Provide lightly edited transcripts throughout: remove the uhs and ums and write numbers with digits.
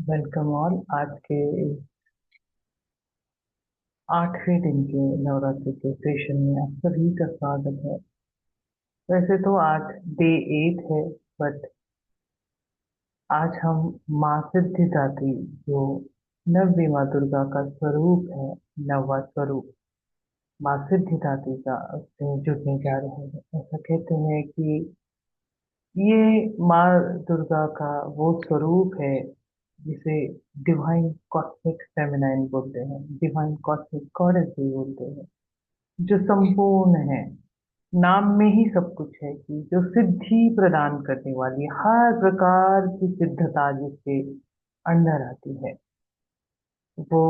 Welcome all. आज के 8वें दिन के नवरात्रि के सेशन में आप सभी का स्वागत है। वैसे तो आज डे 8 है, बट आज हम माँ सिद्धिदात्री, जो नववी माँ दुर्गा का स्वरूप है, नववा स्वरूप माँ सिद्धिदात्री का, उससे जुड़ने जा रहे हैं। ऐसा कहते हैं कि ये माँ दुर्गा का वो स्वरूप है जिसे डिवाइन कॉस्मिक फेमिनाइन बोलते हैं, डिवाइन कॉस्मिक गॉडेस भी बोलते हैं, जो संपूर्ण है। नाम में ही सब कुछ है कि जो सिद्धि प्रदान करने वाली, हर प्रकार की सिद्धता जिसके अंदर आती है, वो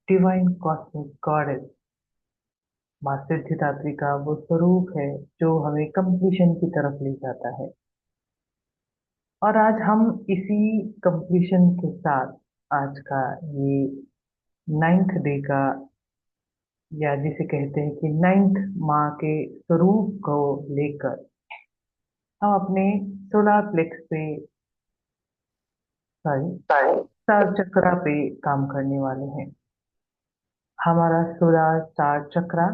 डिवाइन कॉस्मिक गॉडेस माँ सिद्धिदात्री का वो स्वरूप है जो हमें कंप्लीशन की तरफ ले जाता है। और आज हम इसी कंप्लीशन के साथ आज का ये 9th डे का, या जिसे कहते हैं कि 9th माँ के स्वरूप को लेकर हम अपने सोलार प्लेक्स पे, सॉरी, स्टार चक्रा पे काम करने वाले हैं। हमारा सोलार स्टार चक्रा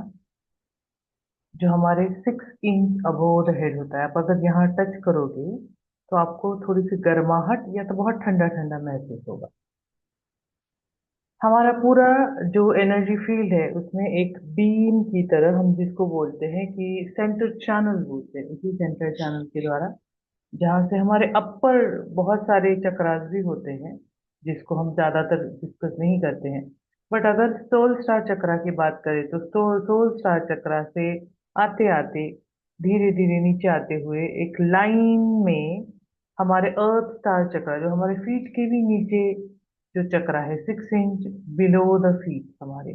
जो हमारे 6 इंच अबोव द हेड होता है, आप अगर यहाँ टच करोगे तो आपको थोड़ी सी गर्माहट या तो बहुत ठंडा ठंडा महसूस होगा। हमारा पूरा जो एनर्जी फील्ड है उसमें एक बीम की तरह, हम जिसको बोलते हैं कि सेंटर चैनल बोलते हैं, उसी सेंटर चैनल के द्वारा जहाँ से हमारे अपर बहुत सारे चक्रास भी होते हैं, जिसको हम ज्यादातर डिस्कस नहीं करते हैं। बट अगर सोल स्टार चक्रा की बात करें तो सोल स्टार चक्रा से आते आते धीरे धीरे नीचे आते हुए एक लाइन में हमारे अर्थ स्टार चक्रा, जो हमारे फीट के भी नीचे जो चक्रा है, 6 इंच बिलो द फीट हमारे,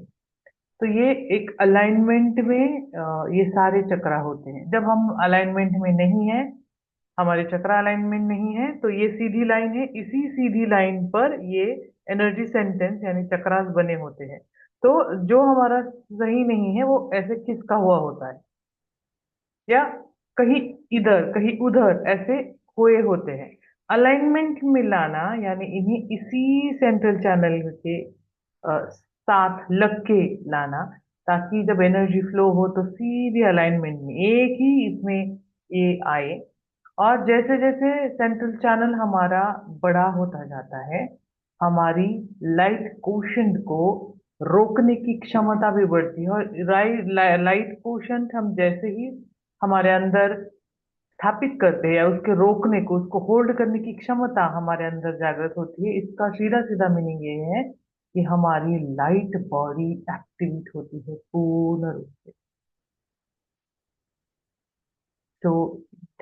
तो ये एक अलाइनमेंट में ये सारे चक्रा होते हैं। जब हम अलाइनमेंट में नहीं है, हमारे चक्रा अलाइनमेंट नहीं है, तो ये सीधी लाइन है, इसी सीधी लाइन पर ये एनर्जी सेंटेंस यानी चक्रास बने होते हैं। तो जो हमारा सही नहीं है वो ऐसे खिसका हुआ होता है, या कहीं इधर कहीं उधर ऐसे हुए होते हैं। अलाइनमेंट में लाना यानी इन्हीं इसी सेंट्रल चैनल के साथ लग के लाना, ताकि जब एनर्जी फ्लो हो तो सीधे अलाइनमेंट में एक ही इसमें ये आए। और जैसे जैसे सेंट्रल चैनल हमारा बड़ा होता जाता है, हमारी लाइट कोशेंट को रोकने की क्षमता भी बढ़ती है। और लाइट कोशेंट हम जैसे ही हमारे अंदर स्थापित करते हैं, या उसके रोकने को, उसको होल्ड करने की क्षमता हमारे अंदर जागृत होती है, इसका सीधा सीधा मीनिंग ये है कि हमारी लाइट बॉडी एक्टिवेट होती है पूर्ण रूप से। तो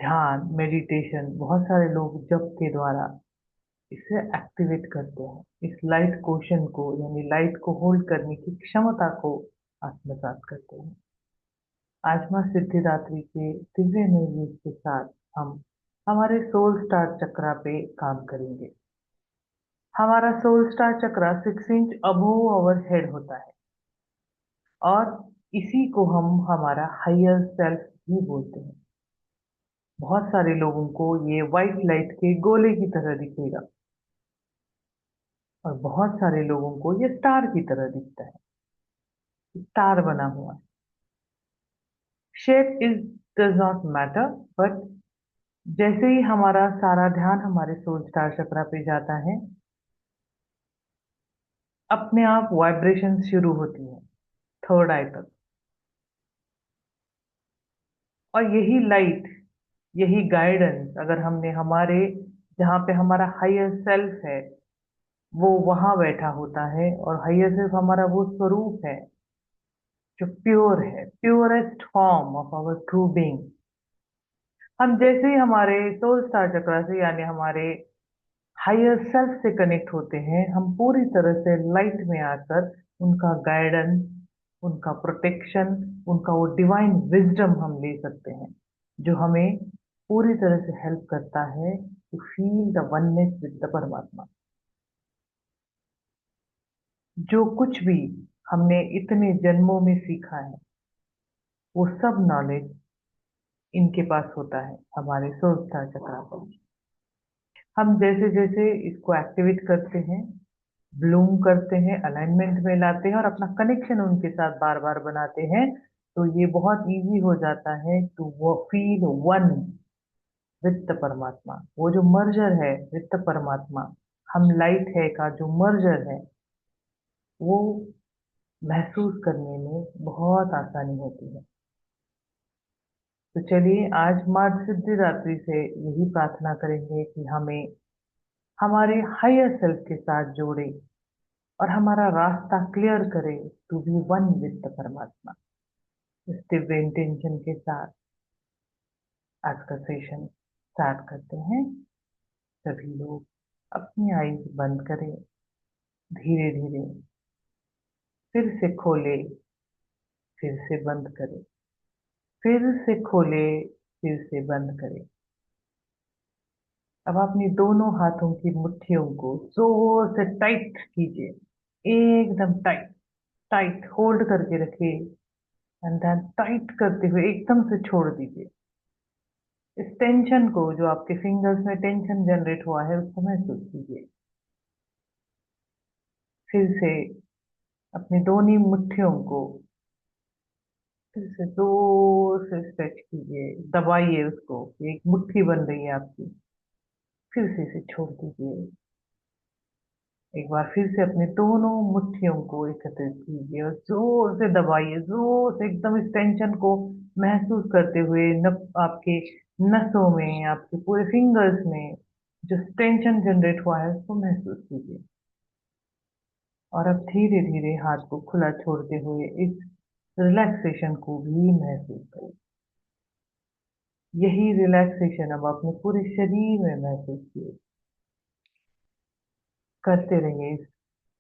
ध्यान, मेडिटेशन, बहुत सारे लोग जप के द्वारा इसे एक्टिवेट करते हैं, इस लाइट कोशन को यानी लाइट को होल्ड करने की क्षमता को आत्मसात करते हैं। आज मां सिद्धिदात्री के दिव्य निर्देश के साथ हम हमारे सोल स्टार चक्रा पे काम करेंगे। हमारा soul star chakra 6 inch above our head होता है, और इसी को हम हमारा हायर सेल्फ भी बोलते हैं। बहुत सारे लोगों को ये व्हाइट लाइट के गोले की तरह दिखेगा, और बहुत सारे लोगों को ये स्टार की तरह दिखता है, स्टार बना हुआ। Shape is does not matter, but जैसे ही हमारा सारा ध्यान हमारे सोल स्टार चक्रा पे जाता है, अपने आप वाइब्रेशन शुरू होती है थर्ड आई तक। और यही लाइट, यही गाइडेंस, अगर हमने हमारे, जहाँ पे हमारा हायर सेल्फ है, वो वहां बैठा होता है, और हायर सेल्फ हमारा वो स्वरूप है जो प्योर है, purest form of our true being. हम जैसे ही हमारे सोल स्टार चक्रा से यानी हमारे हायर सेल्फ से कनेक्ट होते हैं, हम पूरी तरह से लाइट में आकर उनका गाइडेंस, उनका प्रोटेक्शन, उनका वो डिवाइन विजडम हम ले सकते हैं, जो हमें पूरी तरह से हेल्प करता है to feel the oneness with the परमात्मा। जो कुछ भी हमने इतने जन्मों में सीखा है, वो सब नॉलेज इनके पास होता है, हमारे सोल स्टार चक्रा पर। हम जैसे जैसे इसको एक्टिवेट करते हैं, ब्लूम करते हैं, अलाइनमेंट में लाते हैं और अपना कनेक्शन उनके साथ बार बार बनाते हैं, तो ये बहुत इजी हो जाता है टू वो फील वन विद द परमात्मा। वो जो मर्जर है विद द परमात्मा, हम लाइट है का जो मर्जर है, वो महसूस करने में बहुत आसानी होती है। तो चलिए आज माँ सिद्धिदात्री से यही प्रार्थना करेंगे कि हमें हमारे हायर सेल्फ के साथ जोड़े और हमारा रास्ता क्लियर करे to be one with the परमात्मा। इस दिव्य इंटेंशन के साथ आज का सेशन स्टार्ट करते हैं। सभी लोग अपनी आईज बंद करें, धीरे धीरे फिर से खोले, फिर से बंद करें, फिर से खोले, फिर से बंद करें। अब अपनी दोनों हाथों की मुट्ठियों को जोर से टाइट कीजिए, एकदम टाइट। टाइट होल्ड करके रखिए एंड देन टाइट करते हुए एकदम से छोड़ दीजिए। इस टेंशन को, जो आपके फिंगर्स में टेंशन जनरेट हुआ है, उसको महसूस कीजिए। फिर से अपनी दोनों मुट्ठियों को फिर से जोर से स्ट्रेच कीजिए, दबाइए उसको, एक मुट्ठी बन रही है आपकी। फिर से इसे छोड़ दीजिए। एक बार फिर से अपने दोनों मुट्ठियों को एकत्रित कीजिए और जोर से दबाइए, जोर से एकदम इस टेंशन को महसूस करते हुए आपके नसों में, आपके पूरे फिंगर्स में जो टेंशन जनरेट हुआ है उसको महसूस कीजिए। और अब धीरे धीरे हाथ को खुला छोड़ते हुए इस रिलैक्सेशन को भी महसूस करें। यही रिलैक्सेशन अब अपने पूरे शरीर में महसूस किए। करते रहिए इस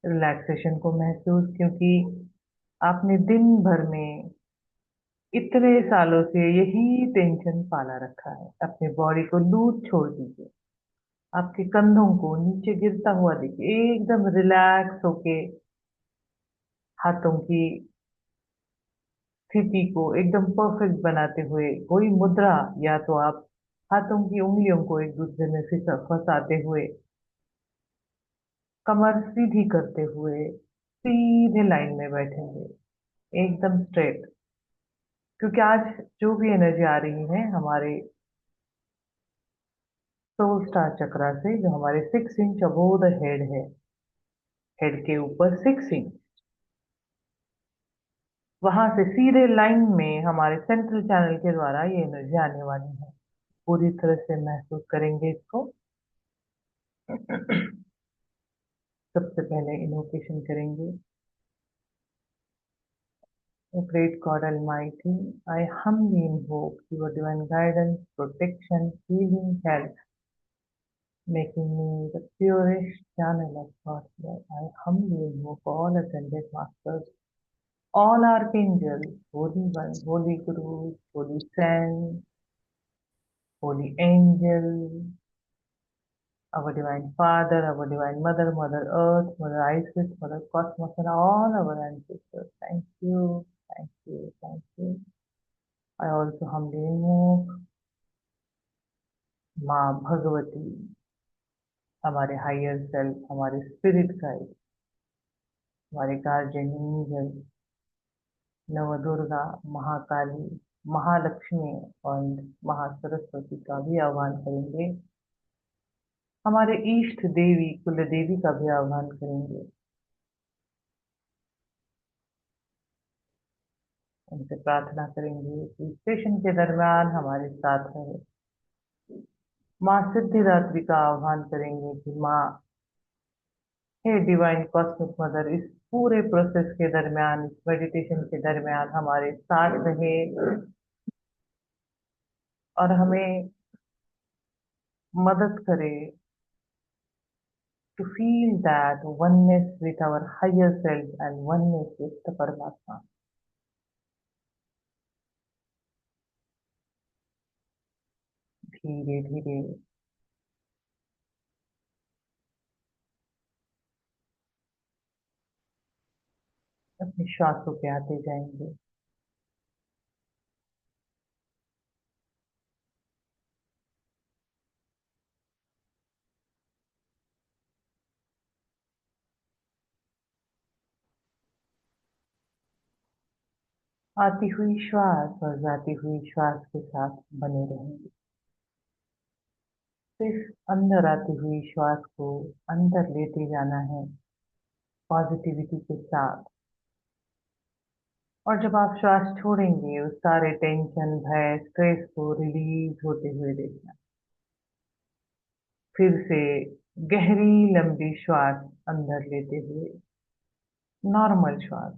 रिलैक्सेशन को महसूस, क्योंकि आपने दिन भर में इतने सालों से यही टेंशन पाला रखा है। अपने बॉडी को लूज छोड़ दीजिए। आपके कंधों को नीचे गिरता हुआ देखिए, एकदम रिलैक्स होके हाथों की स्थिति को एकदम परफेक्ट बनाते हुए कोई मुद्रा, या तो आप हाथों की उंगलियों को एक दूसरे में फंसाते हुए, कमर सीधी करते हुए सीधे लाइन में बैठेंगे, एकदम स्ट्रेट। क्योंकि आज जो भी एनर्जी आ रही है हमारे सोल स्टार चक्रा से, जो हमारे 6 इंच अबोव द हेड है, हेड के ऊपर 6 इंच, वहां से सीधे लाइन में हमारे सेंट्रल चैनल के द्वारा ये एनर्जी आने वाली है। पूरी तरह से महसूस करेंगे इसको। सबसे पहले इनवोकेशन करेंगे। O great God Almighty, I humbly invoke your divine guidance, protection, healing, health, making me the purest channel of God here. I humbly invoke all ascended masters, all archangels, holy ones, holy gurus, holy saints, holy angels, our divine Father, our divine Mother, Mother Earth, Mother Isis, Mother Cosmos, and all our ancestors. Thank you, thank you, thank you. I also humbly invoke माँ भगवती, हमारे higher self, हमारे spirit guide, हमारे guardian angel, Navdurga, Mahakali, Mahalakshmi और महासरस्वती का भी आह्वान करेंगे। हमारे इष्ट देवी कुल देवी का भी आह्वान करेंगे। उनसे प्रार्थना करेंगे कि सेशन के दरमियान हमारे साथ रहे। माँ सिद्धिदात्री का आह्वान करेंगे कि माँ, हे डिवाइन कॉस्मिक मदर, इस पूरे प्रोसेस के दरमियान, इस मेडिटेशन के दरमियान हमारे साथ रहे और हमें मदद करे to feel that oneness with our higher self and oneness with the Paramatma. धीरे धीरे अपने श्वासों पे आते जाएंगे। आती हुई श्वास और जाती हुई श्वास के साथ बने रहेंगे। सिर्फ अंदर आती हुई श्वास को अंदर लेते जाना है पॉजिटिविटी के साथ। और जब आप श्वास छोड़ेंगे उस सारे टेंशन, भय, स्ट्रेस को रिलीज होते हुए देखना। फिर से गहरी लंबी श्वास अंदर लेते हुए नॉर्मल श्वास,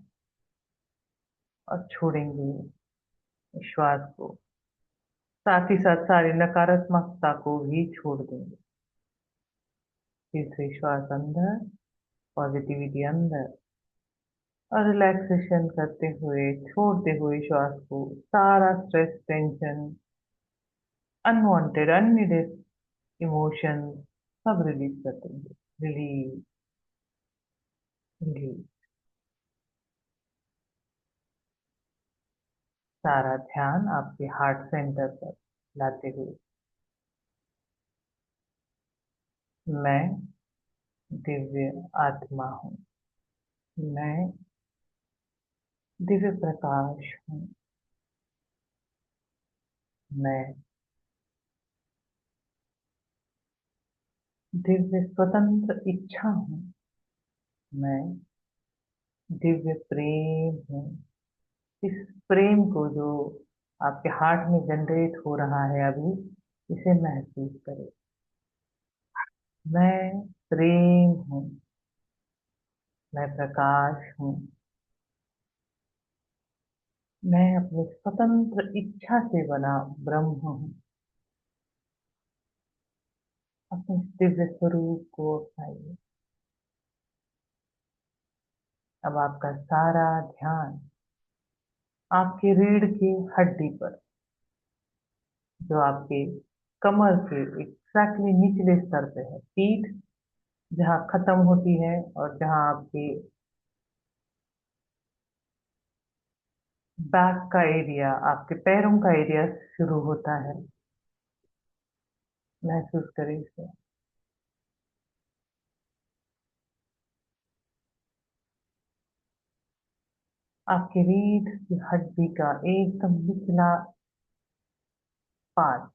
और छोड़ेंगे श्वास को। साथ ही साथ सारी नकारात्मकता को भी छोड़ देंगे। फिर से श्वास अंदर, पॉजिटिविटी अंदर, और रिलैक्सेशन करते हुए छोड़ते हुए श्वास को सारा stress, tension, unwanted, unneeded emotion सब रिलीज कर देंगे। Release, release. सारा ध्यान आपके हार्ट सेंटर पर लाते हुए मैं दिव्य आत्मा हूँ। मैं दिव्य प्रकाश हूँ। मैं दिव्य स्वतंत्र इच्छा हूँ। मैं दिव्य प्रेम हूँ। इस प्रेम को जो आपके हार्ट में जनरेट हो रहा है अभी, इसे महसूस करें। मैं प्रेम हूँ। मैं प्रकाश हूँ। मैं अपनी स्वतंत्र इच्छा से बना ब्रह्म हूँ। अपने दिव्य स्वरूप को अपनाइए। अब आपका सारा ध्यान आपके रीढ़ की हड्डी पर, जो आपके कमर के एग्जैक्टली निचले स्तर पे है, पीठ जहाँ खत्म होती है और जहाँ आपके बैक का एरिया, आपके पैरों का एरिया शुरू होता है। महसूस करें इसे। आपके रीढ़ की हड्डी का एकदम निचला पार्ट,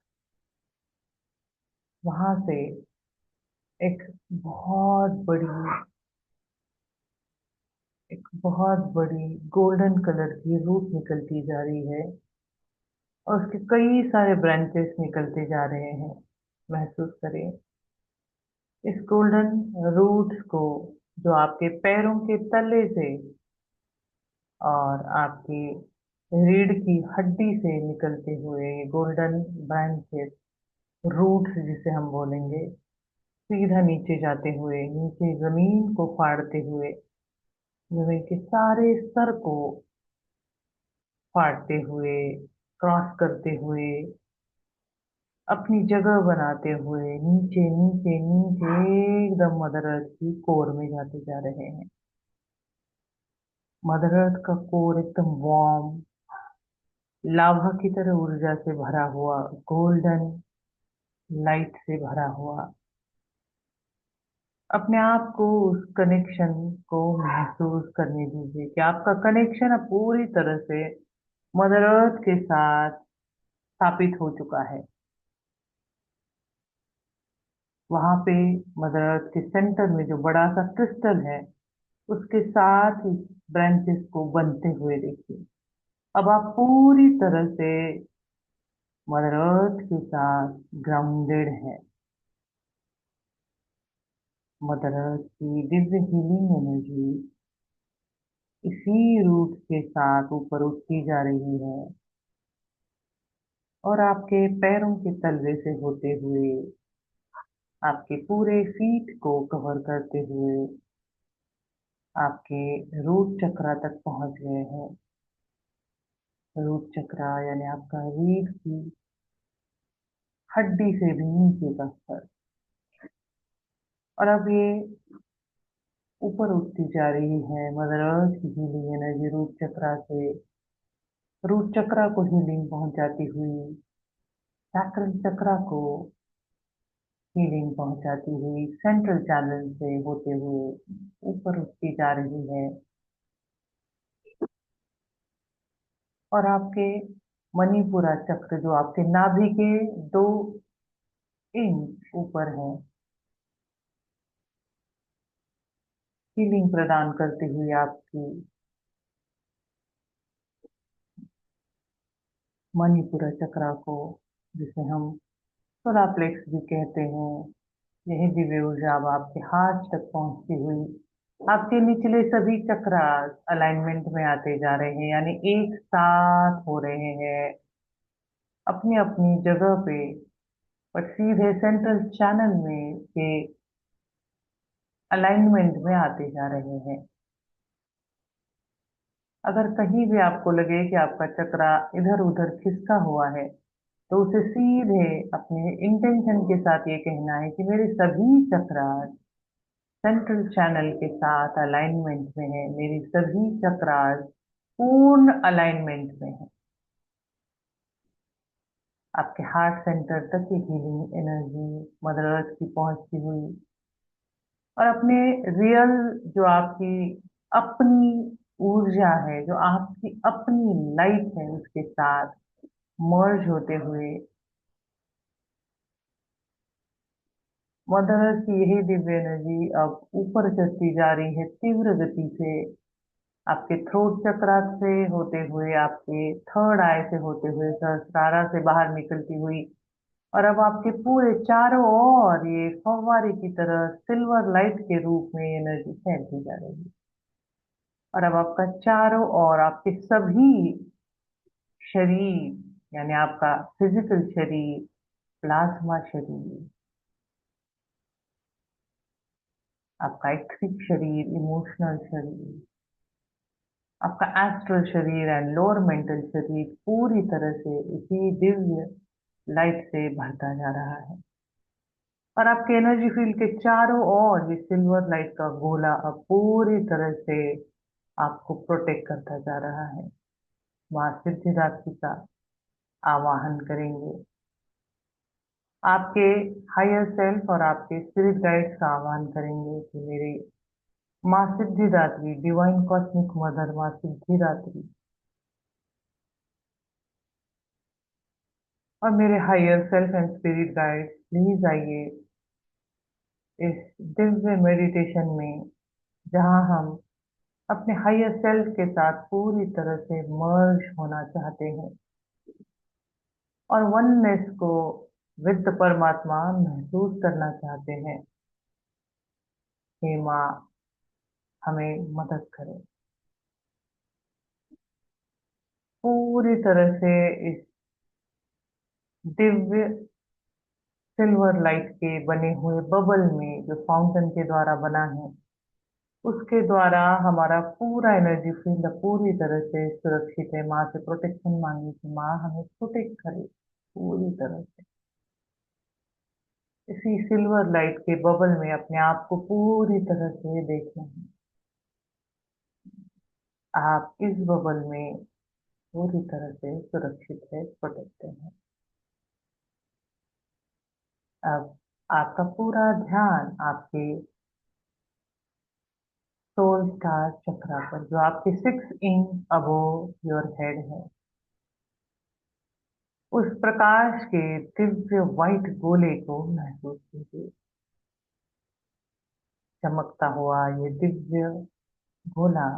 वहां से एक बहुत बड़ी एक बहुत बड़ी गोल्डन कलर की रूट निकलती जा रही है, और उसके कई सारे ब्रांचेस निकलते जा रहे हैं। महसूस करें इस गोल्डन रूट्स को, जो आपके पैरों के तले से और आपकी रीढ़ की हड्डी से निकलते हुए गोल्डन ब्रांचेस, रूट्स जिसे हम बोलेंगे, सीधा नीचे जाते हुए, नीचे जमीन को फाड़ते हुए, जमीन के सारे स्तर को फाड़ते हुए, क्रॉस करते हुए, अपनी जगह बनाते हुए नीचे नीचे नीचे एकदम मदर अर्थ की कोर में जाते जा रहे हैं। मदर अर्थ का कोर एकदम वार्म, लावा की तरह ऊर्जा से भरा हुआ, गोल्डन लाइट से भरा हुआ। अपने आप को उस कनेक्शन को महसूस करने दीजिए कि आपका कनेक्शन अब पूरी तरह से मदर अर्थ के साथ स्थापित हो चुका है। वहां पे मदर अर्थ के सेंटर में जो बड़ा सा क्रिस्टल है, उसके साथ ब्रांचेस को बनते हुए देखिए। अब आप पूरी तरह से मदर अर्थ के साथ ग्राउंडेड है। मदर अर्थ की दिव्य हीलिंग एनर्जी इसी रूट के साथ ऊपर उठती जा रही है, और आपके पैरों के तलवे से होते हुए आपके पूरे फीट को कवर करते हुए आपके रूट चक्रा तक पहुंच गए हैं। रूट चक्रा यानी आपका रीढ़ की हड्डी से भी नीचे का स्तर। और अब ये ऊपर उठती जा रही है मदर अर्थ की हीलिंग एनर्जी रूट चक्रा से। रूट चक्रा को हीलिंग पहुंचाती हुई सैक्रल चक्रा को हीलिंग पहुंचाती हुई सेंट्रल चैनल से होते हुए ऊपर उठती जा रही है। और आपके मणिपुरा चक्र जो आपके नाभि के 2 इंच ऊपर है, हीलिंग प्रदान करती हुई आपकी मणिपुरा चक्रा को, जिसे हम सोलर प्लेक्स भी कहते हैं, यही दिव्य ऊर्जा अब आपके हार्ट तक पहुंचती हुई आपके निचले सभी चक्रा अलाइनमेंट में आते जा रहे हैं, यानी एक साथ हो रहे हैं अपनी अपनी जगह पे, और सीधे सेंट्रल चैनल में के अलाइनमेंट में आते जा रहे हैं। अगर कहीं भी आपको लगे कि आपका चक्रा इधर उधर खिसका हुआ है, तो उसे सीधे अपने इंटेंशन के साथ ये कहना है कि मेरे सभी चक्रा सेंट्रल चैनल के साथ अलाइनमेंट में है, मेरी सभी चक्रास पूर्ण अलाइनमेंट में है। आपके हार्ट सेंटर तक की हीलिंग एनर्जी मदर अर्थ की पहुंचती हुई, और अपने रियल जो आपकी अपनी ऊर्जा है, जो आपकी अपनी लाइफ है, उसके साथ मर्ज होते हुए मदर अर्थ की यही दिव्य एनर्जी अब ऊपर चलती जा रही है तीव्र गति से, आपके थ्रोट चक्रा से होते हुए, आपके थर्ड आई से होते हुए, सहस्त्रारा से बाहर निकलती हुई, और अब आपके पूरे चारों ओर ये फव्वारे की तरह सिल्वर लाइट के रूप में एनर्जी फैलती जा रही है। और अब आपका चारों ओर आपके सभी शरीर, यानी आपका फिजिकल शरीर, प्लाज्मा शरीर, आपका एथिक शरीर, इमोशनल शरीर, आपका एस्ट्रल शरीर एंड लोअर मेंटल शरीर पूरी तरह से इसी दिव्य लाइट से भरता जा रहा है। और आपके एनर्जी फील्ड के चारों ओर ये सिल्वर लाइट का गोला अब पूरी तरह से आपको प्रोटेक्ट करता जा रहा है। माँ सिद्धिदात्री का आवाहन करेंगे, आपके हायर सेल्फ और आपके स्पिरिट गाइड्स का आह्वान करेंगे कि मेरी माँ सिद्धिदात्री, डिवाइन कॉस्मिक मदर माँ सिद्धिदात्री, और मेरे higher self and spirit guides, please आइए इस दिव्य मेडिटेशन में, जहां हम अपने हायर सेल्फ के साथ पूरी तरह से मर्ज होना चाहते हैं और वननेस को विद परमात्मा महसूस करना चाहते हैं। हे माँ, हमें मदद करें पूरी तरह से इस दिव्य सिल्वर लाइट के बने हुए बबल में, जो फाउंटेन के द्वारा बना है, उसके द्वारा हमारा पूरा एनर्जी फील्ड पूरी तरह से सुरक्षित है। माँ से प्रोटेक्शन मांगी कि माँ हमें प्रोटेक्ट करे पूरी तरह से। इसी सिल्वर लाइट के बबल में अपने आप को पूरी तरह से देखना है। आप इस बबल में पूरी तरह से सुरक्षित है, प्रोटेक्टेड है। अब आपका पूरा ध्यान आपके सोल स्टार चक्रा पर, जो आपके 6 इंच अबोव योर हेड है, उस प्रकाश के दिव्य व्हाइट गोले को महसूस कीजिए। चमकता हुआ ये दिव्य गोला,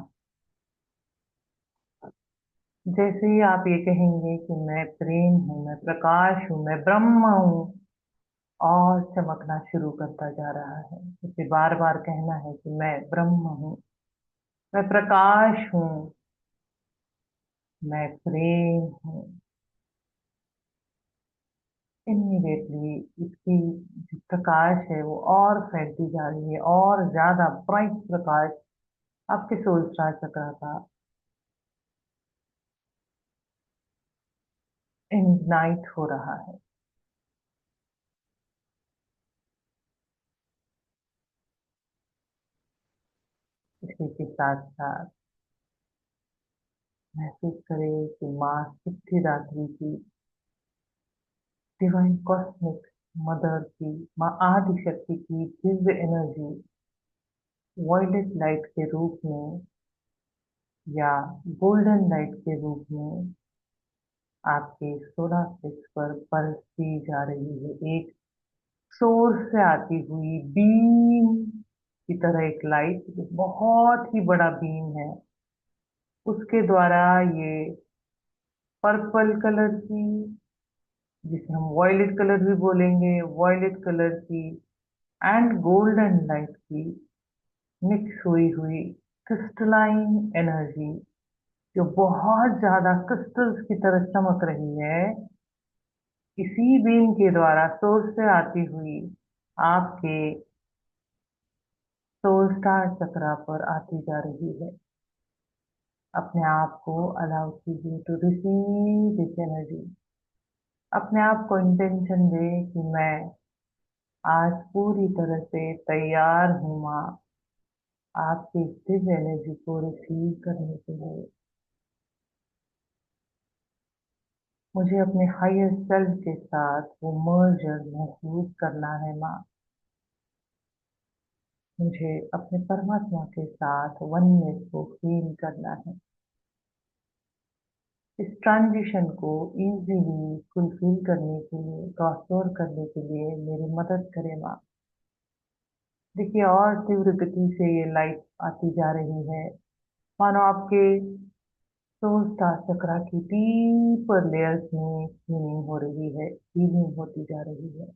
जैसे ही आप ये कहेंगे कि मैं प्रेम हूँ, मैं प्रकाश हूँ, मैं ब्रह्म हूँ, और चमकना शुरू करता जा रहा है। इसे बार बार कहना है कि मैं ब्रह्म हूँ, मैं प्रकाश हूँ, मैं प्रेम हूँ। इमीडिएटली इसकी जो प्रकाश है वो और फैलती जा रही है, और ज्यादा ब्राइट प्रकाश आपके सोल चक्र का इग्नाइट हो रहा है। इसी के साथ साथ महसूस करें कि माँ सिद्धिदात्री की, डिवाइन कॉस्मिक मदर की, माँ आदि शक्ति की दिव्य एनर्जी वॉयलेट लाइट के रूप में या गोल्डन लाइट के रूप में आपके सोलर प्लेक्स पर बरसती जा रही है। एक सोर्स से आती हुई बीम की तरह एक लाइट, जो बहुत ही बड़ा बीम है, उसके द्वारा ये पर्पल कलर की, जिसे हम वॉयलेट कलर भी बोलेंगे, वॉयलेट कलर की एंड गोल्डन लाइट की मिक्स हुई हुई क्रिस्टलाइन एनर्जी, जो बहुत ज्यादा क्रिस्टल्स की तरह चमक रही है, इसी बीम के द्वारा सोर्स से आती हुई आपके सोल स्टार चक्रा पर आती जा रही है। अपने आप को अलाउ कीजिए टू रिसीव दिस एनर्जी। अपने आप को इंटेंशन दे कि मैं आज पूरी तरह से तैयार हूँ माँ, आपकी दिस एनर्जी को रिसीव करने के लिए। मुझे अपने हायर सेल्फ के साथ वो मर्जर महसूस करना है माँ। मुझे अपने परमात्मा के साथ वननेस को फील करना है। इस ट्रांजिशन को इजीली फुलफिल करने के लिए, क्रॉसओवर करने के लिए मेरी मदद करें माँ। देखिए, और तीव्र गति से ये लाइट आती जा रही है, मानो आपके सोल स्टार चक्रा की डीपर लेयर्स में हीलिंग हो रही है, हीलिंग होती जा रही है।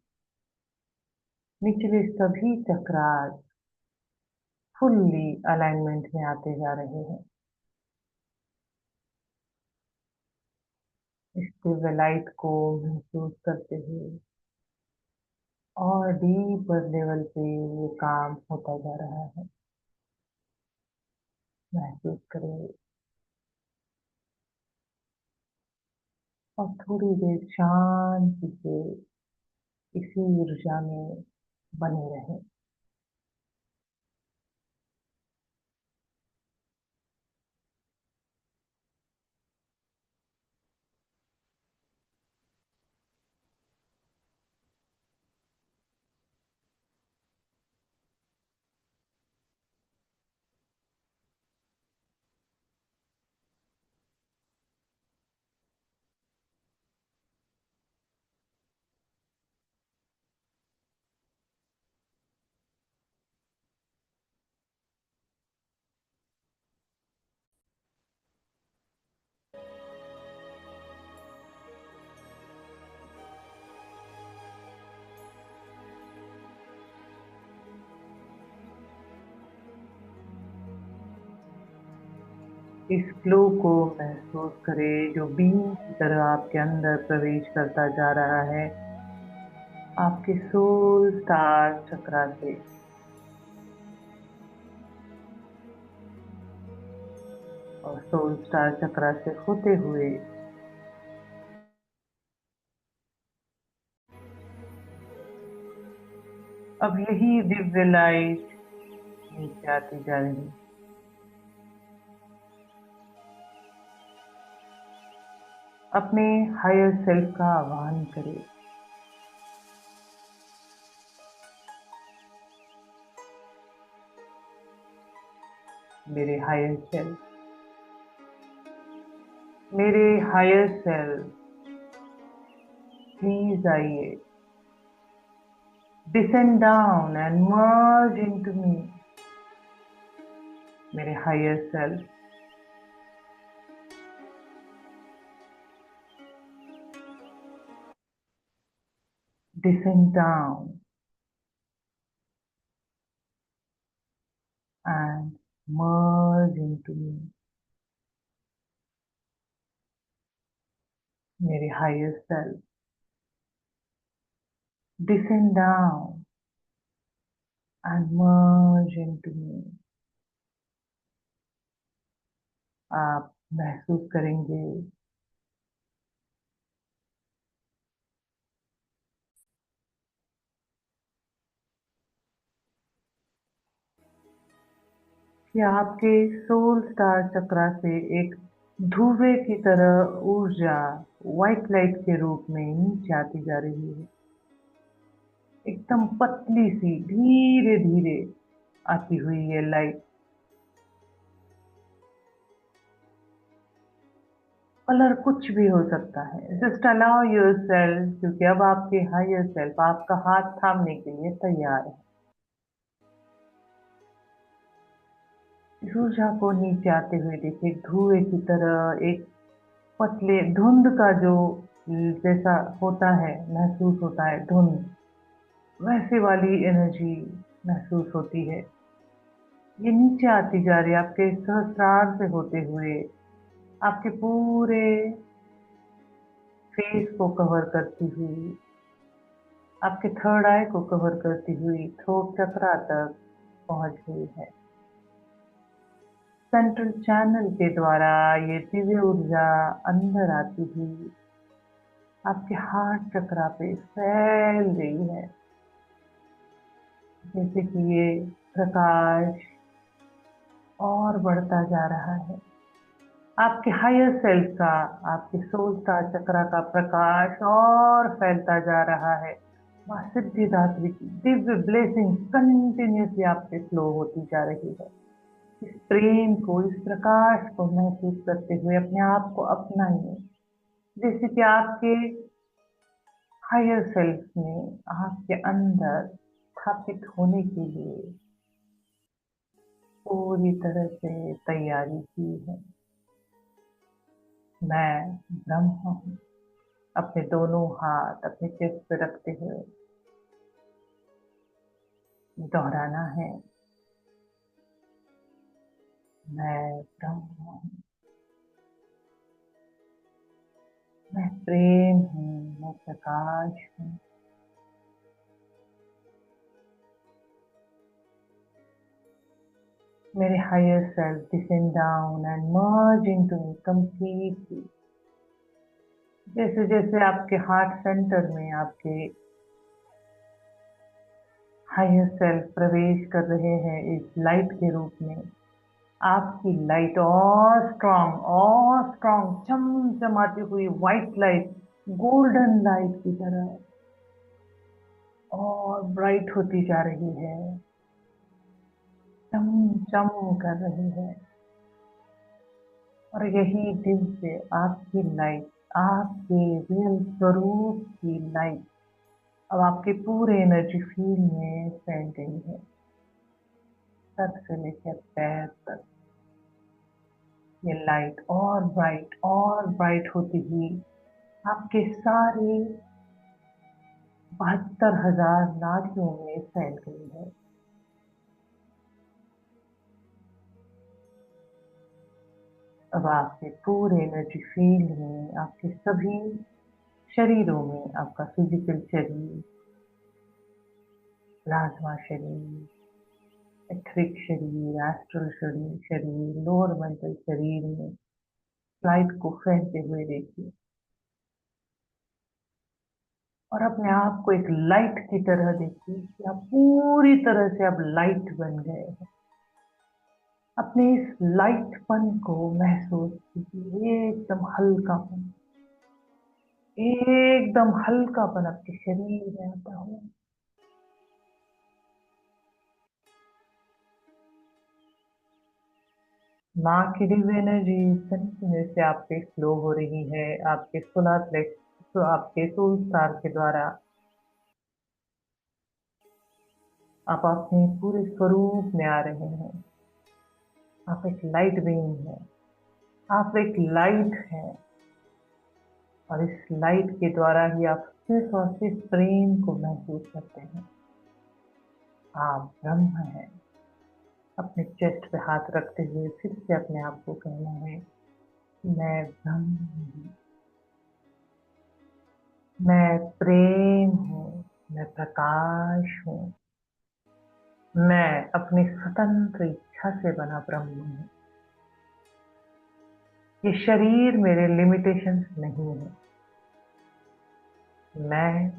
निचले सभी चक्रास फुल्ली अलाइनमेंट में आते जा रहे हैं। इस दिव्य लाइट को महसूस करते हुए और डीपर लेवल पे ये काम होता जा रहा है। महसूस करें और थोड़ी देर शांति से इसी ऊर्जा में बने रहें। इस फ्लो को महसूस करें जो बीम की तरह आपके अंदर प्रवेश करता जा रहा है, आपके सोल स्टार चक्रा से। और सोल स्टार चक्रा से होते हुए अब यही दिव्य लाइट नीचे आती जा रही। अपने हायर सेल्फ का आह्वान करें। मेरे हायर सेल्फ, मेरे हायर सेल्फ, प्लीज आइए, descend down and merge into मी। मेरे higher self, descend down and merge into me. मेरे higher self, descend down and merge into me. आप महसूस करेंगे कि आपके सोल स्टार चक्रा से एक धुएं की तरह ऊर्जा व्हाइट लाइट के रूप में नीचे आती जा रही है। एकदम पतली सी, धीरे धीरे आती हुई ये लाइट कलर कुछ भी हो सकता है। जस्ट अलाउ योर सेल्फ, क्योंकि अब आपके हायर सेल्फ आपका हाथ थामने के लिए तैयार है। इस ऊर्जा को नीचे आते हुए देखिए, धुएं की तरह एक पतले धुंध का जो जैसा होता है, महसूस होता है धुंध, वैसे वाली एनर्जी महसूस होती है। ये नीचे आती जा रही है आपके सहस्रार से होते हुए, आपके पूरे फेस को कवर करती हुई, आपके थर्ड आई को कवर करती हुई थ्रोट चक्रा तक पहुंच गई है। सेंट्रल चैनल के द्वारा ये दिव्य ऊर्जा अंदर आती हुई आपके हार्ट चक्रा पे फैल गई है, जैसे कि ये प्रकाश और बढ़ता जा रहा है। आपके हायर सेल्फ का, आपके सोल स्टार चक्रा का प्रकाश और फैलता जा रहा है। माँ सिद्धिदात्री की दिव्य ब्लेसिंग कंटिन्यूसली आप पे फ्लो होती जा रही है। इस प्रेम को, इस प्रकाश को महसूस करते हुए अपने आप को अपनाइए, जैसे कि आपके हायर सेल्फ ने आपके अंदर स्थापित होने के लिए पूरी तरह से तैयारी की है। मैं ब्रह्म हूँ। अपने दोनों हाथ अपने चेस्ट पे रखते हुए दोहराना है, मैं ब्रह्म हूँ, मैं प्रेम हूँ, मैं प्रकाश हूँ। मेरे higher self descend down and merge into me completely. जैसे जैसे आपके हार्ट सेंटर में आपके हायर सेल्फ प्रवेश कर रहे हैं इस लाइट के रूप में, आपकी लाइट और स्ट्रांग चमचमाती हुई व्हाइट लाइट, गोल्डन लाइट की तरह और ब्राइट होती जा रही है, चम चम कर रही है। और यही दिल से आपकी लाइट, आपके रियल स्वरूप की लाइट अब आपके पूरे एनर्जी फील्ड में फैल गई है, सर से लेकर पैर तक। ये लाइट और ब्राइट होती हुई आपके सारे 72,000 नाड़ियों में फैल गई है। अब आपके पूरे एनर्जी फील्ड में, आपके सभी शरीरों में, आपका फिजिकल शरीर, प्लाज्मा शरीर, एथरिक शरीर, एस्ट्रल शरीर, लोअर मेंटल शरीर में लाइट को फैलते हुए देखिए, और अपने आप को एक लाइट की तरह देखिए कि आप पूरी तरह से अब लाइट बन गए हैं। अपने इस लाइटपन को महसूस कीजिए, एकदम हल्कापन आपके शरीर में आता हो। माँ की दिव्य एनर्जी कंटिन्यू से आप पे फ्लो हो रही है, आपके सोलर प्लेक्स, तो आपके सोल स्टार के द्वारा आप अपने पूरे स्वरूप में आ रहे हैं। आप एक लाइट बीइंग है, आप एक लाइट है, और इस लाइट के द्वारा ही आप सिर्फ और सिर्फ प्रेम को महसूस करते हैं। आप ब्रह्म हैं। अपने चेस्ट पे हाथ रखते हुए फिर से अपने आप को कहना है, मैं ब्रह्म हूँ, मैं प्रेम हूँ, मैं प्रकाश हूँ, मैं अपनी स्वतंत्र इच्छा से बना ब्रह्म हूँ। ये शरीर मेरे लिमिटेशंस नहीं है। मैं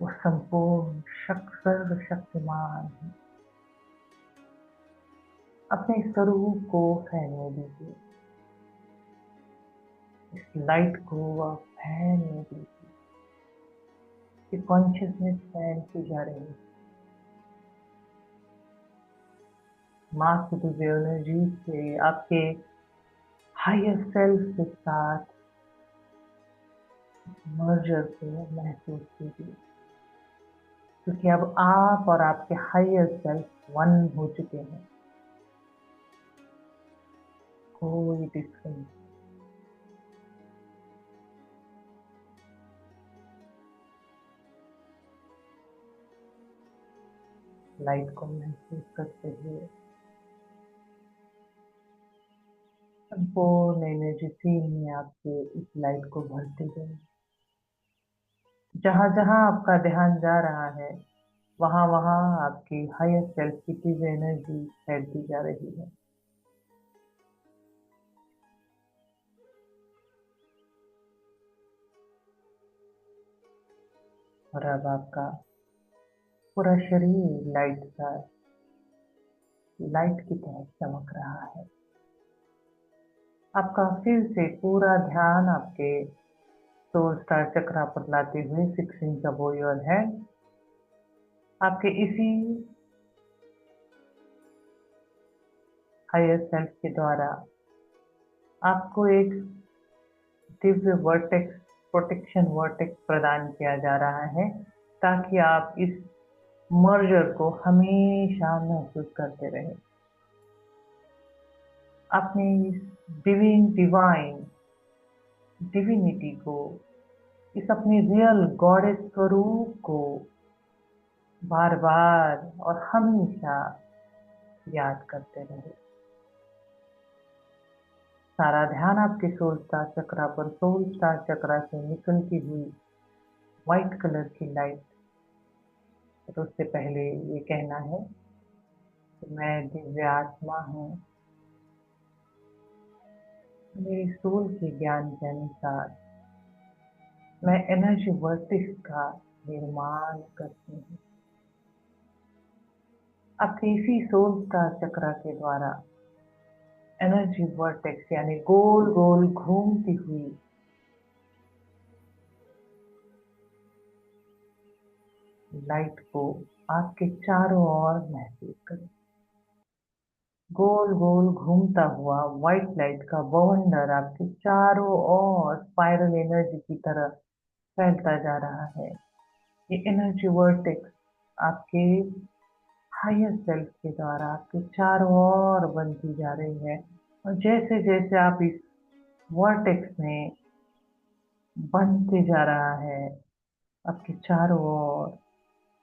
वो संपूर्ण सर्वशक्तिमान हूँ। अपने स्वरूप को फैलने दीजिए, इस लाइट को आप फैलने दीजिए। ये कॉन्शियसनेस फैलती जा रही है। माँ की दिव्य एनर्जी से आपके हायर सेल्फ के साथ मर्जर को महसूस कीजिए, क्योंकि अब आप और आपके हायर सेल्फ वन हो चुके हैं। कोई डिफरेंस। लाइट को महसूस करते हुए संपूर्ण एनर्जी फील्ड में आपके इस लाइट को भरते गए। जहां जहां आपका ध्यान जा रहा है, वहां वहां आपकी हायर सेल्फ की चीज एनर्जी फैलती जा रही है। और अब आपका पूरा शरीर लाइट की तरह चमक रहा है। आपका फिर से पूरा ध्यान आपके सोल स्टार चक्रा पर लाते हुए फिक्सिंग अबव योर हेड, आपके इसी हायर सेल्फ के द्वारा आपको एक दिव्य वर्टेक्स, प्रोटेक्शन वर्टेक्स प्रदान किया जा रहा है, ताकि आप इस मर्जर को हमेशा महसूस करते रहे। अपने इस डिवाइन डिविनिटी को, इस अपने रियल गॉडेस स्वरूप को बार बार और हमेशा याद करते रहे। सारा ध्यान आपके सोल स्टार चक्रा पर, सोल स्टार चक्रा से निकलती हुई व्हाइट कलर की लाइट। तो उससे पहले ये कहना है कि मैं दिव्य आत्मा हूँ। मेरी सोल के ज्ञान के अनुसार मैं एनर्जी वर्टिक्स का निर्माण करती हूँ। आपके इसी सोल स्टार चक्रा के द्वारा एनर्जी वर्टेक्स यानी गोल गोल घूमती हुई लाइट को आपके चारों ओर महसूस करें। गोल गोल घूमता हुआ व्हाइट लाइट का बवंडर आपके चारों ओर स्पाइरल एनर्जी की तरह फैलता जा रहा है। ये एनर्जी वर्टेक्स आपके हायर सेल्फ के द्वारा आपके चारों ओर बनती जा रही है। और जैसे जैसे आप इस वर्टेक्स में बनते जा रहा है, आपके चारों ओर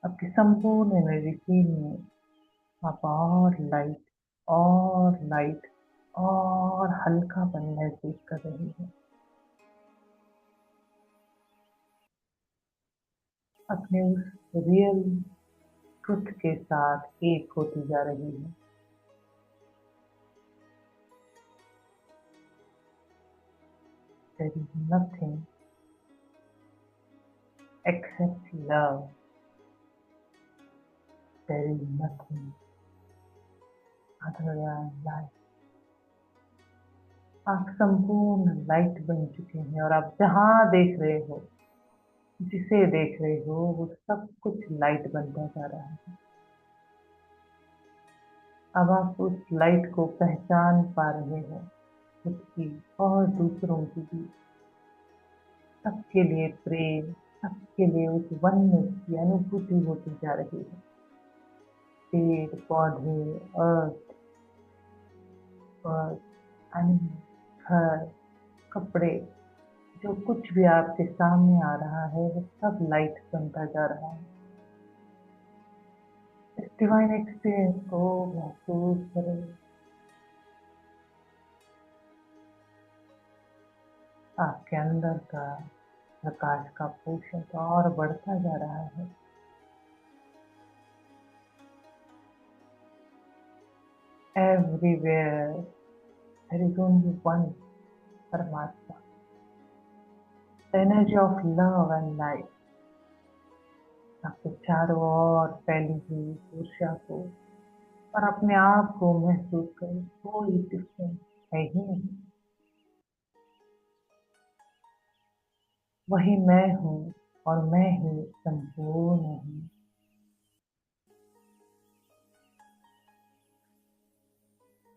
आपकी संपूर्ण एनर्जी फील्ड में आप और लाइट और हल्कापन महसूस कर रही है। अपने उस रियल ट्रुथ के साथ एक होती जा रही है। There is nothing except love. There is nothing other than light. आप संपूर्ण लाइट बन चुके हैं और आप जहां देख रहे हो, जिसे देख रहे हो, वो सब कुछ लाइट बनता जा रहा है। अब आप उस लाइट को पहचान पा रहे हो, खुद की और दूसरों की भी। सबके लिए प्रेम, सबके लिए उस वननेस की अनुभूति होती जा रही है। पेड़ पौधे, अर्थ, बर्ड, एनिमल, घर, कपड़े, जो कुछ भी आपके सामने आ रहा है वो सब लाइट बनता जा रहा है। इस डिवाइन एक्सपीरियंस को महसूस करें। आपके अंदर का प्रकाश का पोषण तो और बढ़ता जा रहा है। Everywhere there is only one परमात्मा। The energy of love and light आपके चारों ओर फैली हुई ऊर्जा को और अपने आप को महसूस करें। कोई डिफरेंस है ही नहीं। वही मैं हूँ और मैं ही संपूर्ण हूँ।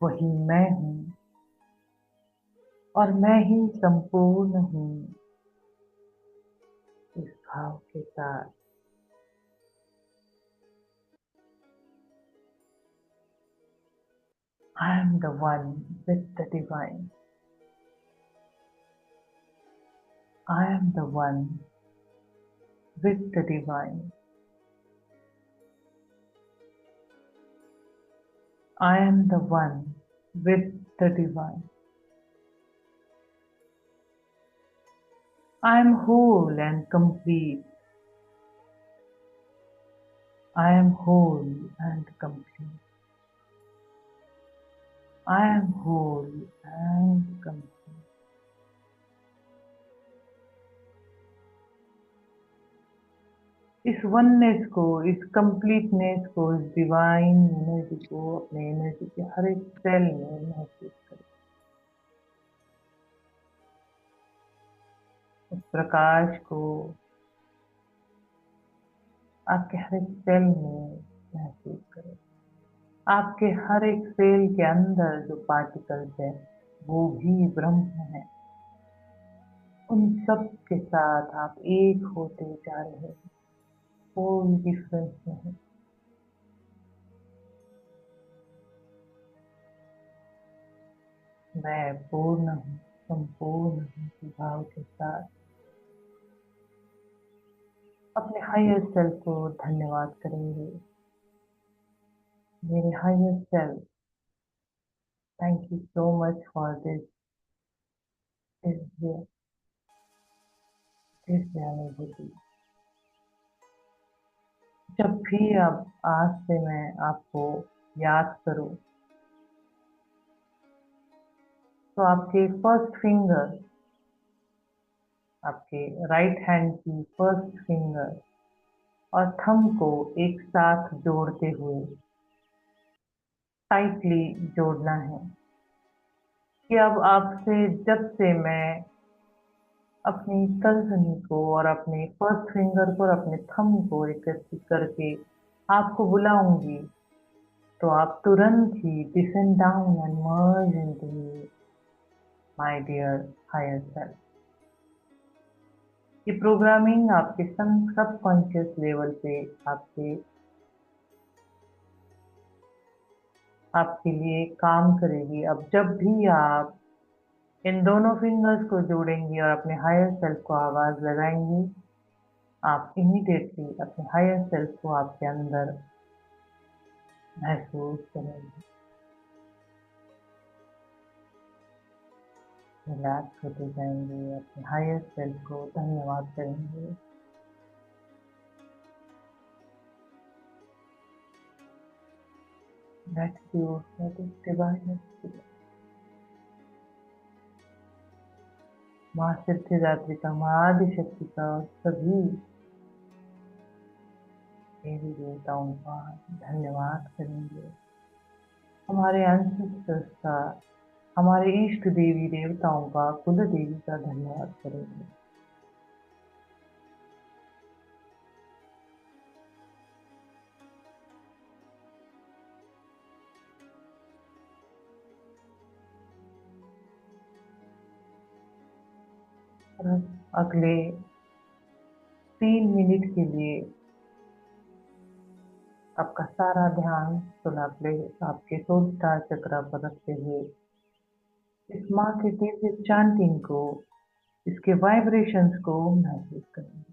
वही मैं हूँ और मैं ही संपूर्ण हूँ इस भाव के साथ। I am the one with the divine. I am the one with the divine. I am the one with the divine. I am whole and complete. I am whole and complete. I am whole and complete. इस oneness को, इस completeness को, इस divine energy को अपने energy के हर एक cell में महसूस करें। उस प्रकाश को आपके हर एक सेल में महसूस करें। आपके हर एक सेल के अंदर जो पार्टिकल्स है वो भी ब्रह्म है। उन सब के साथ आप एक होते जा रहे हैं, कोई डिफरेंस नहीं। मैं पूर्ण हूँ, संपूर्ण हूँ के भाव के साथ अपने हायर सेल्फ को धन्यवाद करेंगे। मेरे higher self, thank you so much for this अनुभूति। जब भी अब आज से मैं आपको याद करूं तो आपके फर्स्ट फिंगर, आपके राइट हैंड की फर्स्ट फिंगर और थंब को एक साथ जोड़ते हुए टाइटली जोड़ना है कि अब आपसे, जब से मैं अपनी तर्जनी को और अपने फर्स्ट फिंगर को और अपने थंब को एकत्रित करके आपको बुलाऊंगी तो आप तुरंत ही descend down and merge into my dear higher self. ये प्रोग्रामिंग आपके सबकॉन्शियस लेवल पे आपके लिए काम करेगी। अब जब भी आप इन दोनों फिंगर्स को जोड़ेंगी और अपने हायर सेल्फ को आवाज लगाएंगी, आप इमीडिएटली अपने हायर सेल्फ को आपके अंदर महसूस करेंगे। रिलैक्स होते जाएंगे, अपने हायर सेल्फ को धन्यवाद करेंगे। Gratitude for this divine experience। माँ सिद्धिदात्री का, माँ आदिशक्ति का और सभी देवी देवताओं का धन्यवाद करेंगे। हमारे एंसेस्टर्स का, हमारे इष्ट देवी देवताओं का, कुल देवी का धन्यवाद करेंगे। और अगले 3 मिनट के लिए आपका सारा ध्यान आपके सोलस्टार चक्र पर रखते हुए इस माँ के दिव्य चांटिंग को, इसके वाइब्रेशंस को महसूस करेंगे।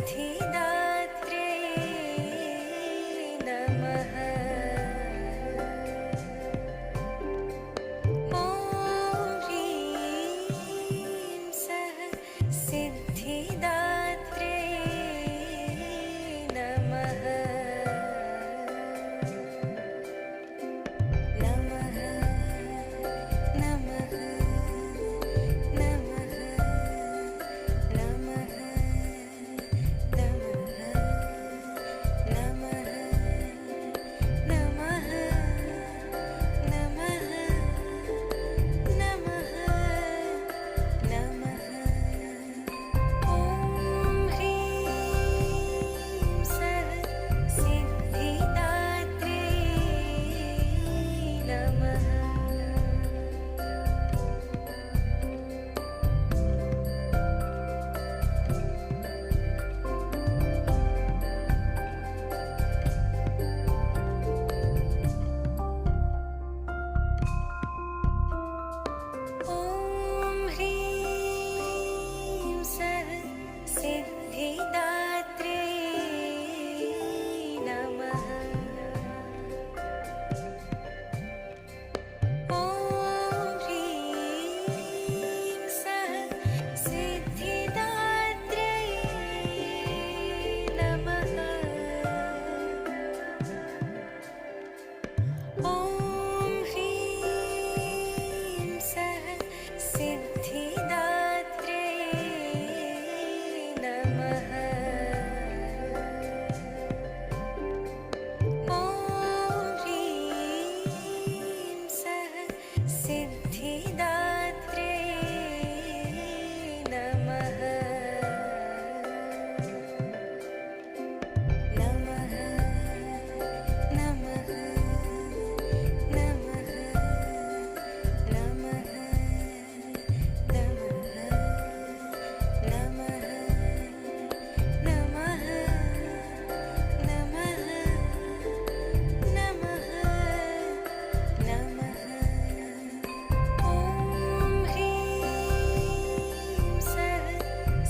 सिद्धिदात्रे नमः। ॐ ह्रीं सः सिद्धिदात्रे नमः। नमः नमः नमः नमः नमः नमः नमः नमः नमः। ॐ ह्रीं सः सिद्धिदात्रे नमः। ॐ ह्रीं सः सिद्धिदात्रे नमः। ॐ ह्रीं सः सिद्धिदात्रे नमः। ॐ ह्रीं सः सिद्धिदात्रे नमः। ॐ ह्रीं सः सिद्धिदात्रे नमः। नमः नमः नमः नमः नमः नमः नमः नमः नमः। ॐ ह्रीं सः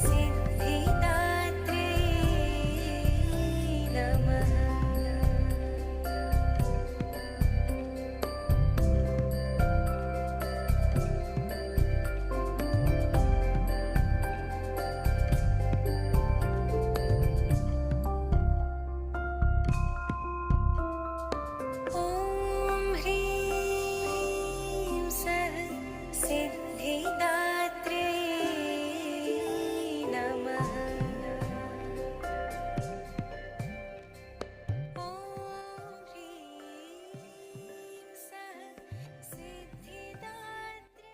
सिद्धिदात्रे नमः। ॐ ह्रीं सः सिद्धिदात्रे नमः। ॐ ह्रीं सः सिद्धिदात्रे।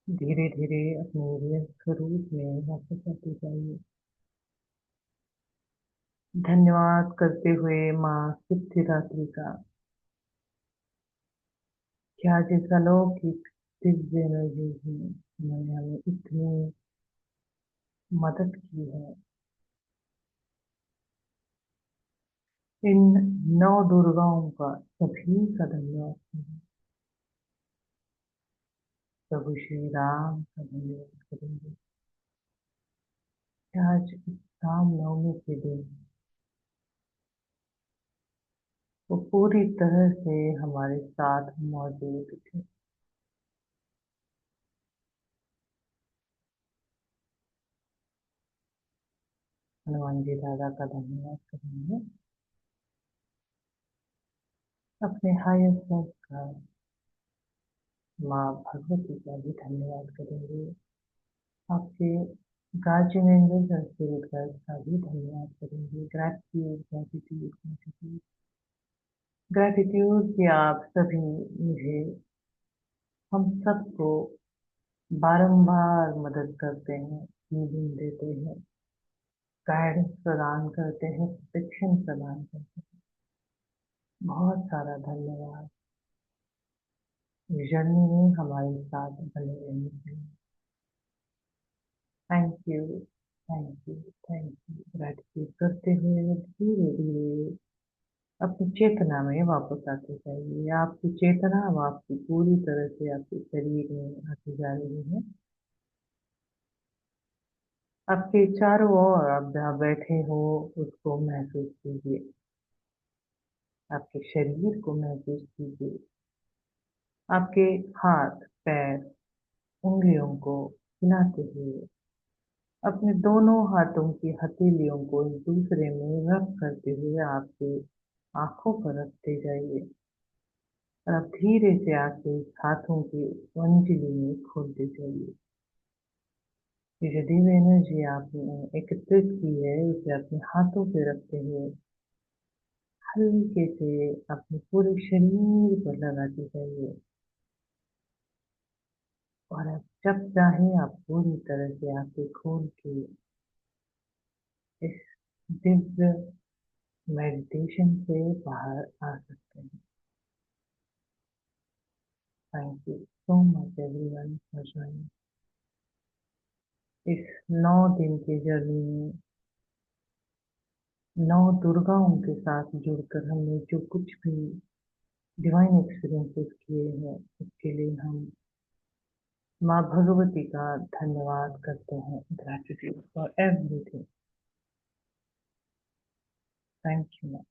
धीरे धीरे अपने रियल स्वरूप में वापस आते जाइए। धन्यवाद करते हुए माँ सिद्धिदात्री का, क्या जिस अलौकिक दिव्य एनर्जी ने उन्होंने हमें इतनी मदद की है। इन 9 दुर्गाओं का सभी का धन्यवाद करें। प्रभु श्री राम का धन्यवाद करेंगे। आज इस रामनवमी के दिन वो पूरी तरह से हमारे साथ मौजूद थे। हनुमान जी दादा का धन्यवाद करेंगे। अपने हायर सेल्फ का, माँ भगवती का भी धन्यवाद करेंगे। आपके गार्जियन एंजल्स और स्पिरिट गाइड्स का भी धन्यवाद करेंगे। ग्रैटिट्यूड ग्रैटिट्यूड ग्रैटिट्यूड ग्रैटिट्यूड कि आप सभी मुझे, हम सबको बारंबार मदद करते हैं, हीलिंग देते हैं, गाइडेंस प्रदान करते हैं, प्रोटेक्शन प्रदान करते हैं। बहुत सारा धन्यवाद। जर्नी में हमारे साथ बने रहने के लिए thank you, thank you, thank you. Gratitude करते हुए धीरे धीरे अपनी चेतना में वापस आते जाइए। आपकी चेतना अब आपकी पूरी तरह से आपके शरीर में आती जा रही है। आपके चारों ओर आप जहाँ बैठे हो उसको महसूस कीजिए। आपके शरीर को महसूस कीजिए। आपके हाथ पैर उंगलियों को हिलाते हुए अपने दोनों हाथों की हथेलियों को एक दूसरे में रब करते हुए आपके आंखों पर रखते जाइए। और आप धीरे से आपके हाथों की अंजलि में खोलते जाइए। ये जो दिव्य एनर्जी आपने एकत्रित की है उसे अपने हाथों पे रखते हुए हल्के से अपने पूरे शरीर पर लगाते जाइए। और आप जब चाहे आप पूरी तरह से आंखें खोल के इस दिव्य मेडिटेशन से बाहर आ सकते हैं। Thank you so much everyone for joining इस 9 दिन की जर्नी में। 9 दुर्गाओं के साथ जुड़कर हमने जो कुछ भी डिवाइन एक्सपीरियंसेस किए हैं उसके लिए हम माँ भगवती का धन्यवाद करते हैं। Gratitude for everything. Thank you.